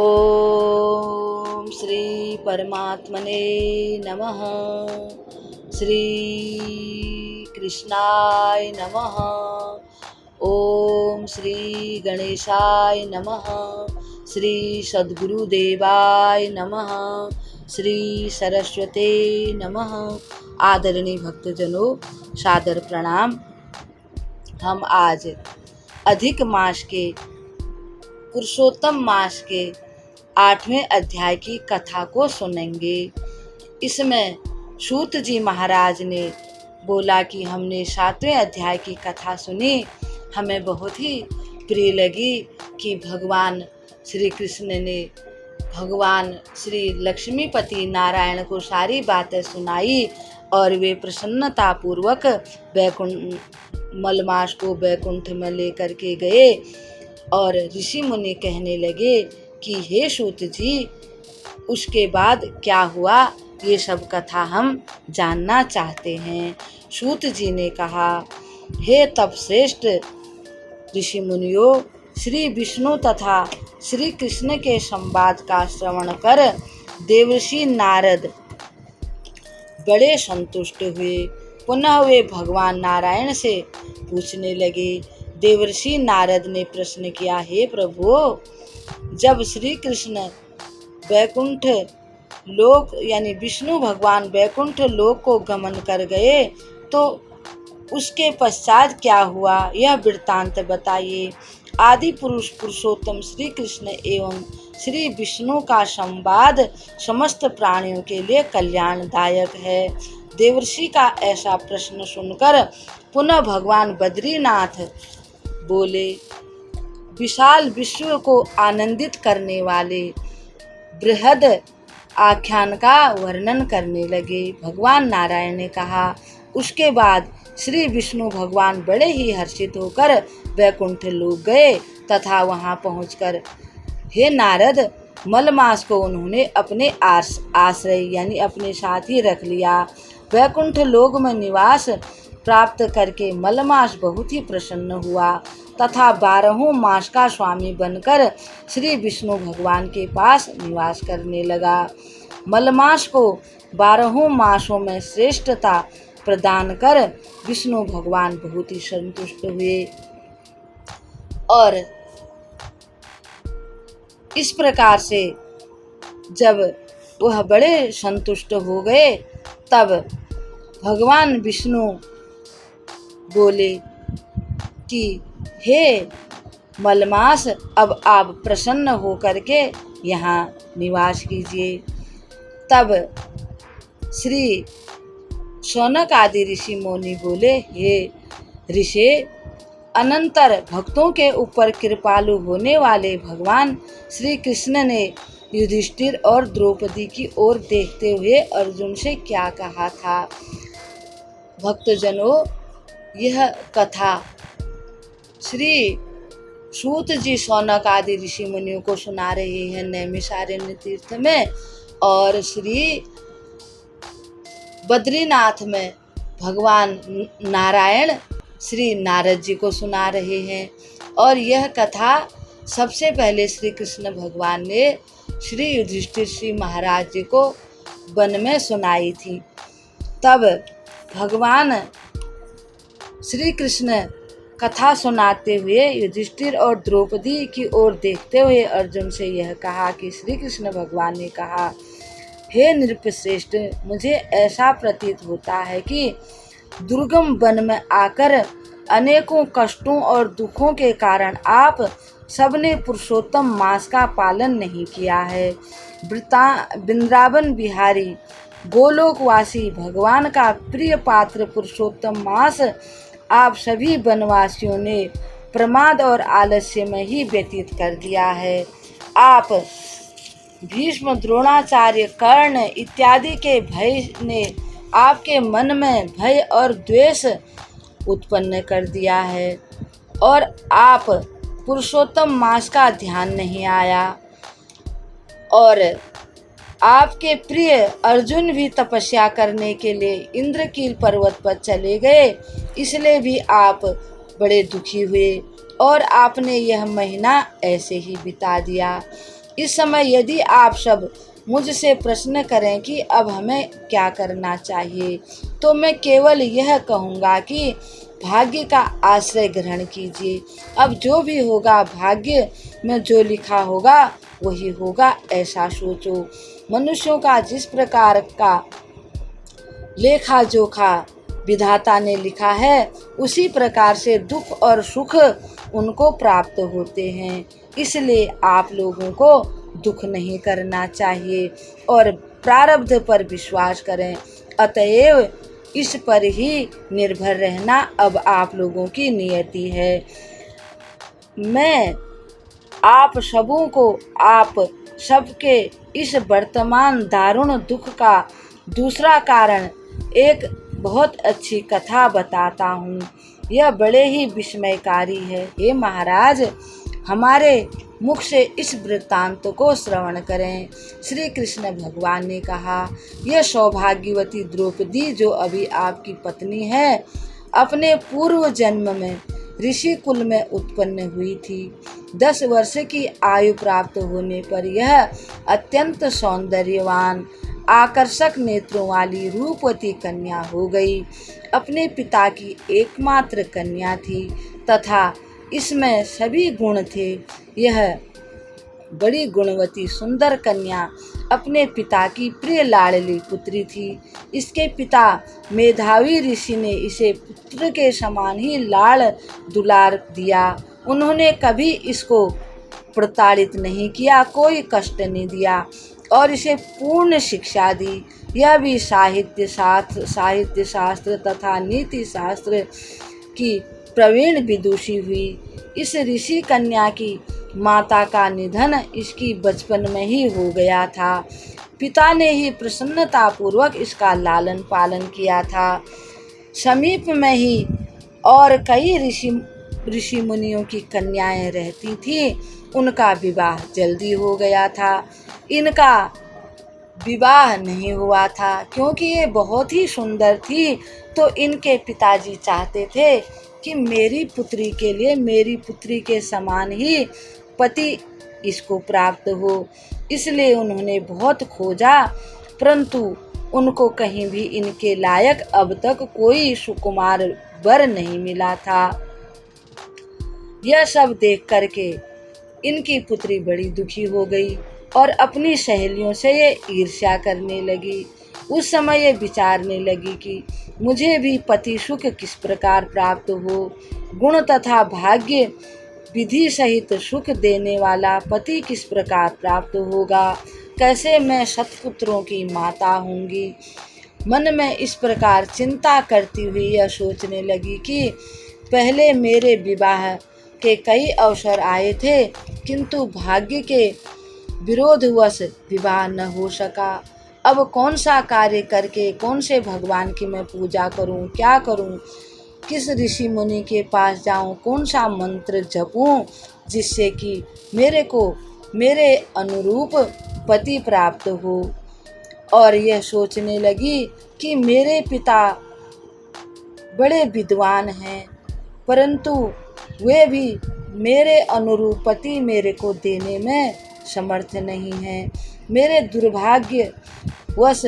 ओम श्री परमात्मने नमः। श्री कृष्णाय नमः। ओम श्री गणेशाय नमः। श्री सद्गुरुदेवाय नमः। श्री सरस्वते नमः। आदरणीय भक्तजनों, सादर प्रणाम। हम आज अधिक मास के पुरुषोत्तम मास के 8वें अध्याय की कथा को सुनेंगे। इसमें सूत जी महाराज ने बोला कि हमने 7वें अध्याय की कथा सुनी, हमें बहुत ही प्रिय लगी कि भगवान श्री कृष्ण ने भगवान श्री लक्ष्मीपति नारायण को सारी बातें सुनाई और वे प्रसन्नता पूर्वक मलमास को बैकुंठ में लेकर के गए। और ऋषि मुनि कहने लगे कि हे सूत जी, उसके बाद क्या हुआ, ये सब कथा हम जानना चाहते हैं। सूत जी ने कहा, हे तपश्रेष्ठ ऋषि मुनियों, श्री विष्णु तथा श्री कृष्ण के संवाद का श्रवण कर देवर्षि नारद बड़े संतुष्ट हुए। पुनः वे भगवान नारायण से पूछने लगे। देवर्षि नारद ने प्रश्न किया, हे प्रभु, जब श्री कृष्ण बैकुंठ लोक यानी विष्णु भगवान बैकुंठ लोक को गमन कर गए तो उसके पश्चात क्या हुआ, यह वृत्तांत बताइए। आदि पुरुष पुरुषोत्तम श्री कृष्ण एवं श्री विष्णु का संवाद समस्त प्राणियों के लिए कल्याणदायक है। देवर्षि का ऐसा प्रश्न सुनकर पुनः भगवान बद्रीनाथ बोले, विशाल विश्व को आनंदित करने वाले बृहद आख्यान का वर्णन करने लगे। भगवान नारायण ने कहा, उसके बाद श्री विष्णु भगवान बड़े ही हर्षित होकर वैकुंठ लोक गए तथा वहां पहुंचकर हे नारद, मलमास को उन्होंने अपने आश्रय यानी अपने साथ ही रख लिया। वैकुंठ लोक में निवास प्राप्त करके मलमास बहुत ही प्रसन्न हुआ तथा 12 मास का स्वामी बनकर श्री विष्णु भगवान के पास निवास करने लगा। मलमास को 12 मासों में श्रेष्ठता प्रदान कर विष्णु भगवान बहुत ही संतुष्ट हुए और इस प्रकार से जब वह बड़े संतुष्ट हो गए तब भगवान विष्णु बोले कि हे मलमास, अब आप प्रसन्न होकर के यहाँ निवास कीजिए। तब श्री शौनक आदि ऋषि मुनि बोले, हे ऋषि, अनंतर भक्तों के ऊपर कृपालु होने वाले भगवान श्री कृष्ण ने युधिष्ठिर और द्रौपदी की ओर देखते हुए अर्जुन से क्या कहा था। भक्तजनों, यह कथा श्री सूत जी शौनक आदि ऋषि मुनियों को सुना रहे हैं नैमिषारण्य तीर्थ में और श्री बद्रीनाथ में भगवान नारायण श्री नारद जी को सुना रहे हैं। और यह कथा सबसे पहले श्री कृष्ण भगवान ने श्री युधिष्ठिर श्री महाराज जी को वन में सुनाई थी। तब भगवान श्री कृष्ण कथा सुनाते हुए युधिष्ठिर और द्रौपदी की ओर देखते हुए अर्जुन से यह कहा कि श्री कृष्ण भगवान ने कहा, हे नृपश्रेष्ठ, मुझे ऐसा प्रतीत होता है कि दुर्गम वन में आकर अनेकों कष्टों और दुखों के कारण आप सबने पुरुषोत्तम मास का पालन नहीं किया है। वृंदावन बिहारी गोलोकवासी भगवान का प्रिय पात्र पुरुषोत्तम मास आप सभी वनवासियों ने प्रमाद और आलस्य में ही व्यतीत कर दिया है। आप भीष्म, द्रोणाचार्य, कर्ण इत्यादि के भय ने आपके मन में भय और द्वेष उत्पन्न कर दिया है और आप पुरुषोत्तम मास का ध्यान नहीं आया और आपके प्रिय अर्जुन भी तपस्या करने के लिए इंद्रकील पर्वत पर चले गए, इसलिए भी आप बड़े दुखी हुए और आपने यह महीना ऐसे ही बिता दिया। इस समय यदि आप सब मुझसे प्रश्न करें कि अब हमें क्या करना चाहिए, तो मैं केवल यह कहूँगा कि भाग्य का आश्रय ग्रहण कीजिए। अब जो भी होगा, भाग्य में जो लिखा होगा वही होगा, ऐसा सोचो। मनुष्यों का जिस प्रकार का लेखा जोखा विधाता ने लिखा है, उसी प्रकार से दुख और सुख उनको प्राप्त होते हैं। इसलिए आप लोगों को दुख नहीं करना चाहिए और प्रारब्ध पर विश्वास करें। अतएव इस पर ही निर्भर रहना अब आप लोगों की नियति है। मैं आप सबों को आप सबके इस वर्तमान दारुण दुख का दूसरा कारण एक बहुत अच्छी कथा बताता हूँ। यह बड़े ही विस्मयकारी है। हे महाराज, हमारे मुख से इस वृत्तांत को श्रवण करें। श्री कृष्ण भगवान ने कहा, यह सौभाग्यवती द्रौपदी जो अभी आपकी पत्नी है, अपने पूर्व जन्म में ऋषि कुल में उत्पन्न हुई थी। 10 वर्ष की आयु प्राप्त होने पर यह अत्यंत सौंदर्यवान, आकर्षक नेत्रों वाली रूपवती कन्या हो गई। अपने पिता की एकमात्र कन्या थी तथा इसमें सभी गुण थे। यह बड़ी गुणवती सुंदर कन्या अपने पिता की प्रिय लाडली पुत्री थी। इसके पिता मेधावी ऋषि ने इसे पुत्र के समान ही लाड़ दुलार दिया। उन्होंने कभी इसको प्रताड़ित नहीं किया, कोई कष्ट नहीं दिया और इसे पूर्ण शिक्षा दी। यह भी साहित्य शास्त्र तथा नीति शास्त्र की प्रवीण विदुषी हुई। इस ऋषि कन्या की माता का निधन इसकी बचपन में ही हो गया था। पिता ने ही प्रसन्नतापूर्वक इसका लालन पालन किया था। समीप में ही और कई ऋषि मुनियों की कन्याएं रहती थीं। उनका विवाह जल्दी हो गया था। इनका विवाह नहीं हुआ था क्योंकि ये बहुत ही सुंदर थी। तो इनके पिताजी चाहते थे कि मेरी पुत्री के लिए मेरी पुत्री के समान ही पति इसको प्राप्त हो। इसलिए उन्होंने बहुत खोजा, परंतु उनको कहीं भी इनके लायक अब तक कोई सुकुमार वर नहीं मिला था। यह सब देख करके इनकी पुत्री बड़ी दुखी हो गई और अपनी सहेलियों से ये ईर्ष्या करने लगी। उस समय ये विचारने लगी कि मुझे भी पति सुख किस प्रकार प्राप्त हो। गुण तथा भाग्य विधि सहित सुख देने वाला पति किस प्रकार प्राप्त होगा, कैसे मैं सत्पुत्रों की माता होंगी। मन में इस प्रकार चिंता करती हुई यह सोचने लगी कि पहले मेरे विवाह के कई अवसर आए थे, किंतु भाग्य के विरोधवश विवाह न हो सका। अब कौन सा कार्य करके कौन से भगवान की मैं पूजा करूं, क्या करूं, किस ऋषि मुनि के पास जाऊं, कौन सा मंत्र जपूं जिससे कि मेरे को मेरे अनुरूप पति प्राप्त हो। और यह सोचने लगी कि मेरे पिता बड़े विद्वान हैं, परंतु वे भी मेरे अनुरूप पति मेरे को देने में समर्थ नहीं हैं। मेरे दुर्भाग्यवश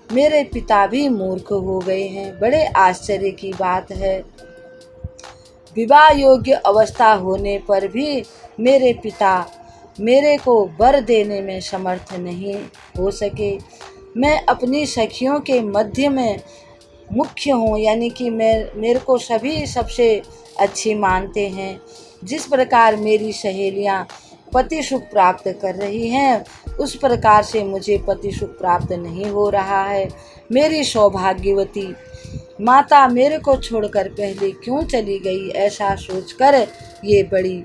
मेरे पिता भी मूर्ख हो गए हैं। बड़े आश्चर्य की बात है, विवाह योग्य अवस्था होने पर भी मेरे पिता मेरे को वर देने में समर्थ नहीं हो सके। मैं अपनी सखियों के मध्य में मुख्य हूँ, यानी कि मेरे को सभी सबसे अच्छी मानते हैं। जिस प्रकार मेरी सहेलियाँ पति सुख प्राप्त कर रही हैं, उस प्रकार से मुझे पति सुख प्राप्त नहीं हो रहा है। मेरी सौभाग्यवती माता मेरे को छोड़कर पहले क्यों चली गई, ऐसा सोचकर ये बड़ी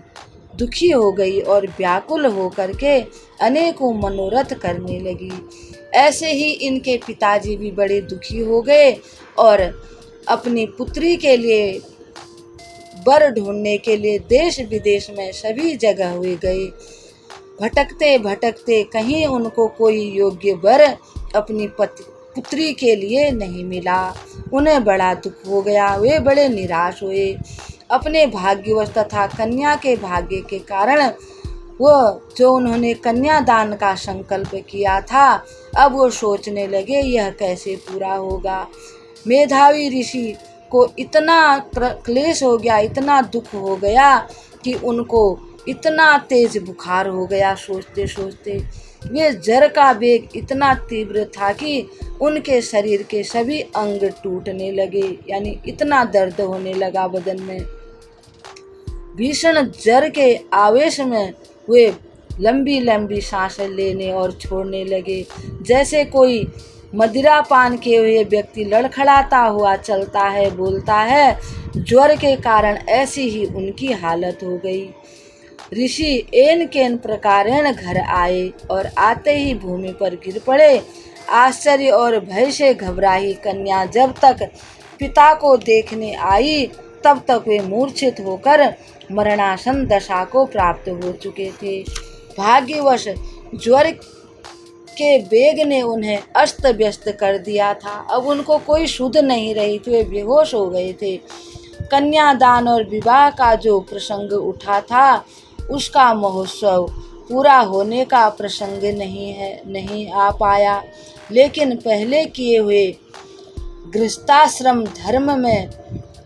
दुखी हो गई और व्याकुल होकर के अनेकों मनोरथ करने लगी। ऐसे ही इनके पिताजी भी बड़े दुखी हो गए और अपनी पुत्री के लिए वर ढूंढने के लिए देश विदेश में सभी जगह हुए गए। भटकते भटकते कहीं उनको कोई योग्य वर अपनी पुत्री के लिए नहीं मिला। उन्हें बड़ा दुख हो गया, वे बड़े निराश हुए। अपने भाग्यवश तथा कन्या के भाग्य के कारण वह जो उन्होंने कन्यादान का संकल्प किया था, अब वो सोचने लगे यह कैसे पूरा होगा। मेधावी ऋषि को इतना क्लेश हो गया, इतना दुख हो गया कि उनको इतना तेज बुखार हो गया। सोचते सोचते वे जर का वेग इतना तीव्र था कि उनके शरीर के सभी अंग टूटने लगे, यानी इतना दर्द होने लगा बदन में। भीषण जर के आवेश में वे लंबी लंबी सांसें लेने और छोड़ने लगे, जैसे कोई मदिरा पान किए हुए व्यक्ति लड़खड़ाता हुआ चलता है, बोलता है। ज्वर के कारण ऐसी ही उनकी हालत हो गई। ऋषि एन केन प्रकारेण घर आए और आते ही भूमि पर गिर पड़े। आश्चर्य और भय से घबराई कन्या जब तक पिता को देखने आई, तब तक वे मूर्छित होकर मरणासन दशा को प्राप्त हो चुके थे। भाग्यवश ज्वर के वेग ने उन्हें अस्त व्यस्त कर दिया था। अब उनको कोई सुध नहीं रही थी, वे बेहोश हो गए थे। कन्यादान और विवाह का जो प्रसंग उठा था, उसका महोत्सव पूरा होने का प्रसंग नहीं आ पाया। लेकिन पहले किए हुए गृहस्थाश्रम धर्म में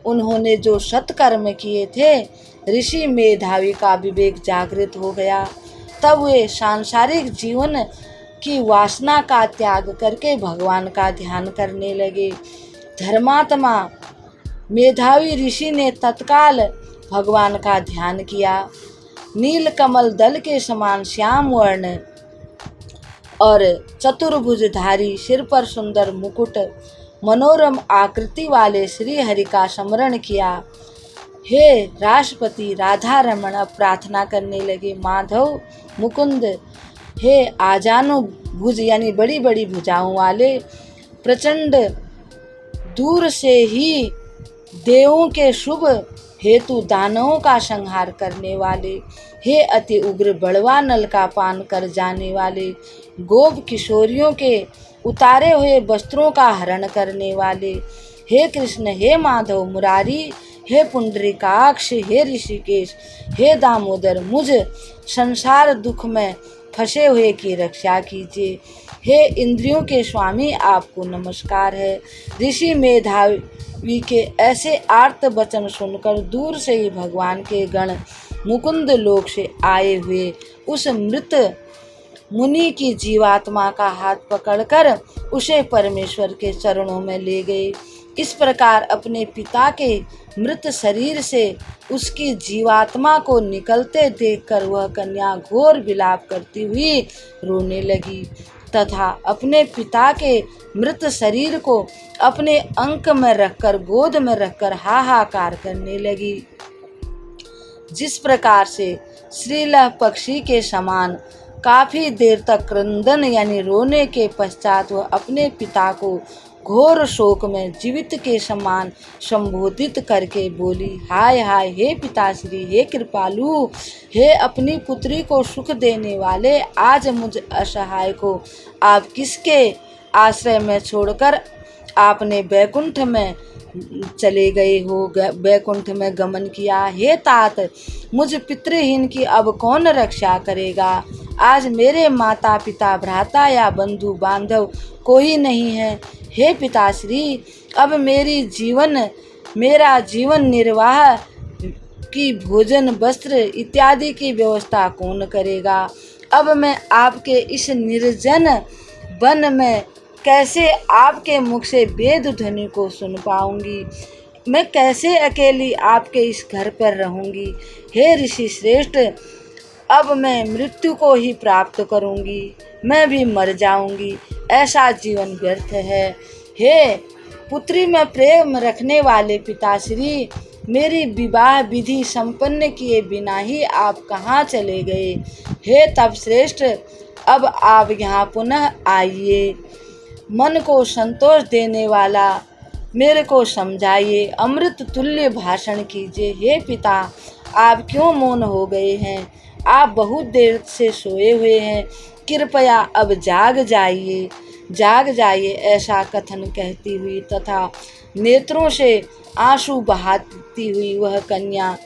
उन्होंने जो सत्कर्म किए थे, ऋषि मेधावी का विवेक जागृत हो गया। तब वे सांसारिक जीवन की वासना का त्याग करके भगवान का ध्यान करने लगे। धर्मात्मा मेधावी ऋषि ने तत्काल भगवान का ध्यान किया। नील कमल दल के समान श्याम वर्ण और चतुर्भुजधारी, सिर पर सुंदर मुकुट, मनोरम आकृति वाले श्री हरि का स्मरण किया। हे राष्ट्रपति राधा रमण अब प्रार्थना करने लगे, माधव मुकुंद, हे आजानु भुज यानी बड़ी बड़ी भुजाओं वाले, प्रचंड दूर से ही देवों के शुभ हेतु दानवों का संहार करने वाले, हे अति उग्र बड़वा नल का पान कर जाने वाले, गोप किशोरियों के उतारे हुए वस्त्रों का हरण करने वाले, हे कृष्ण, हे माधव मुरारी, हे पुंडरीकाक्ष, हे ऋषिकेश, हे दामोदर, मुझ संसार दुख में फंसे हुए की रक्षा कीजिए। हे इंद्रियों के स्वामी, आपको नमस्कार है। ऋषि मेधावी के ऐसे आर्त वचन सुनकर दूर से ही भगवान के गण मुकुंद लोक से आए हुए उस मृत मुनि की जीवात्मा का हाथ पकड़कर उसे परमेश्वर के चरणों में ले गए। इस प्रकार अपने पिता के मृत शरीर से उसकी जीवात्मा को निकलते देखकर वह कन्या घोर विलाप करती हुई रोने लगी तथा अपने पिता के मृत शरीर को अपने अंक में रखकर, गोद में रखकर हाहाकार करने लगी। जिस प्रकार से श्रीलह पक्षी के समान काफी देर तक क्रंदन यानी रोने के पश्चात वह अपने पिता को घोर शोक में जीवित के समान संबोधित करके बोली, हाय हाय, हे पिताश्री, हे कृपालु, हे अपनी पुत्री को सुख देने वाले, आज मुझ असहाय को आप किसके आश्रय में छोड़कर आपने बैकुंठ में चले गए हो, बैकुंठ में गमन किया। हे तात, मुझ पितृहीन की अब कौन रक्षा करेगा। आज मेरे माता पिता, भ्राता या बंधु बांधव कोई नहीं है। हे पिताश्री, अब मेरा जीवन निर्वाह की भोजन, वस्त्र इत्यादि की व्यवस्था कौन करेगा। अब मैं आपके इस निर्जन वन में कैसे आपके मुख से वेद ध्वनि को सुन पाऊंगी। मैं कैसे अकेली आपके इस घर पर रहूंगी। हे ऋषि श्रेष्ठ, अब मैं मृत्यु को ही प्राप्त करूंगी, मैं भी मर जाऊंगी, ऐसा जीवन व्यर्थ है। हे पुत्री में प्रेम रखने वाले पिताश्री, मेरी विवाह विधि संपन्न किए बिना ही आप कहाँ चले गए। हे तप श्रेष्ठ, अब आप यहाँ पुनः आइए, मन को संतोष देने वाला मेरे को समझाइए, अमृत तुल्य भाषण कीजिए। हे पिता, आप क्यों मौन हो गए हैं। आप बहुत देर से सोए हुए हैं, कृपया अब जाग जाइए, ऐसा कथन कहती हुई तथा नेत्रों से आंसू बहाती हुई वह कन्या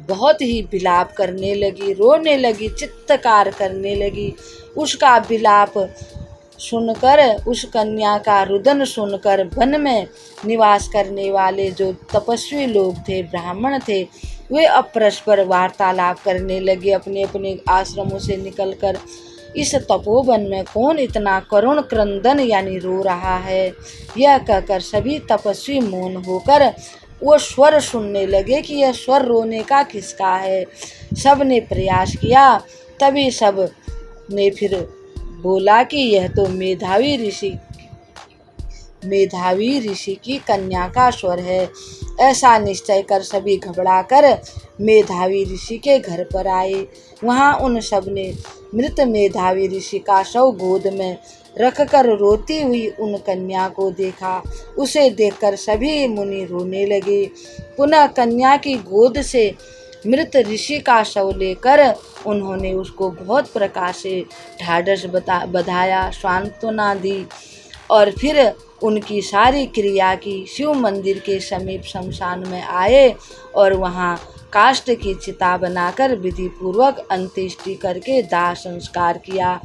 बहुत ही विलाप करने लगी, रोने लगी, चित्तकार करने लगी। उसका विलाप सुनकर, उस कन्या का रुदन सुनकर वन में निवास करने वाले जो तपस्वी लोग थे, ब्राह्मण थे, वे अब परस्पर वार्तालाप करने लगे अपने अपने आश्रमों से निकलकर। इस तपोवन में कौन इतना करुण क्रंदन यानी रो रहा है, यह कहकर सभी तपस्वी मौन होकर वो स्वर सुनने लगे कि यह स्वर रोने का किसका है। सब ने प्रयास किया, तभी सब ने फिर बोला कि यह तो मेधावी ऋषि की कन्या का स्वर है। ऐसा निश्चय कर सभी घबराकर मेधावी ऋषि के घर पर आए। वहाँ उन सब ने मृत मेधावी ऋषि का शव गोद में रखकर रोती हुई उन कन्या को देखा। उसे देखकर सभी मुनि रोने लगे। पुनः कन्या की गोद से मृत ऋषि का शव लेकर उन्होंने उसको बहुत प्रकार से ढाढ़स बधाया, सांत्वना दी और फिर उनकी सारी क्रिया की। शिव मंदिर के समीप शमशान में आए और वहाँ काष्ठ की चिता बनाकर विधि पूर्वक अंत्येष्टि करके दाह संस्कार किया।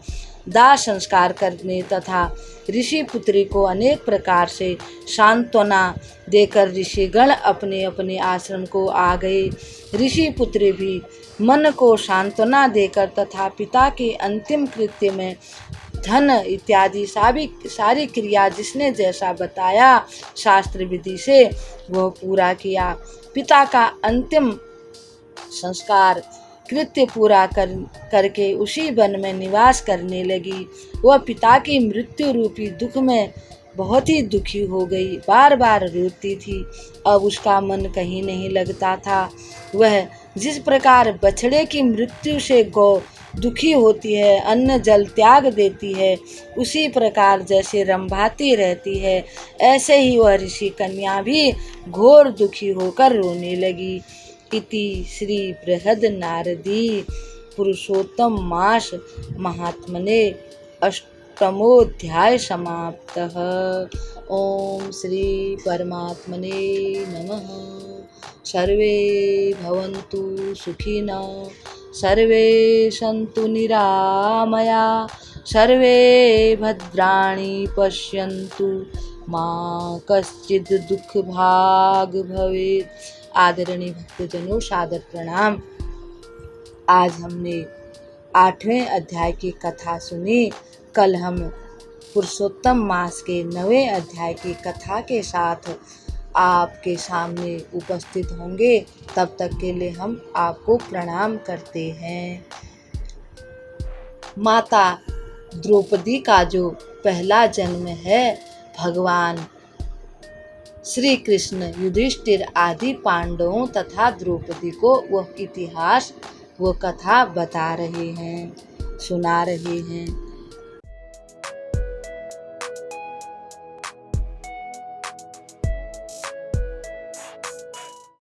दाह संस्कार करने तथा ऋषि पुत्री को अनेक प्रकार से सांत्वना देकर ऋषिगण अपने अपने आश्रम को आ गए। ऋषि पुत्री भी मन को सांत्वना देकर तथा पिता के अंतिम कृत्य में धन इत्यादि सारी क्रिया जिसने जैसा बताया शास्त्र विधि से वह पूरा किया। पिता का अंतिम संस्कार कृत्य पूरा करके उसी वन में निवास करने लगी। वह पिता की मृत्यु रूपी दुख में बहुत ही दुखी हो गई, बार बार रोती थी। अब उसका मन कहीं नहीं लगता था। वह जिस प्रकार बछड़े की मृत्यु से गौ दुखी होती है, अन्न जल त्याग देती है, उसी प्रकार जैसे रंभाती रहती है, ऐसे ही वह ऋषि कन्या भी घोर दुखी होकर रोने लगी। इति श्री बृहद नारदी पुरुषोत्तम मास महात्मने अष्टमोऽध्याय समाप्तः। ओम श्री परमात्मने नमः। सर्वे भवन्तु सुखिनः, सर्वे सन्तु निरामया, सर्वे भद्राणि पश्यन्तु, मा कश्चित् दुःख भाग भवेत्। आदरणीय भक्तजनों, सादर प्रणाम। आज हमने 8वें अध्याय की कथा सुनी। कल हम पुरुषोत्तम मास के 9वें अध्याय की कथा के साथ आपके सामने उपस्थित होंगे। तब तक के लिए हम आपको प्रणाम करते हैं। माता द्रौपदी का जो पहला जन्म है, भगवान श्री कृष्ण युधिष्ठिर आदि पांडवों तथा द्रौपदी को वह इतिहास, वह कथा बता रहे हैं, सुना रहे हैं।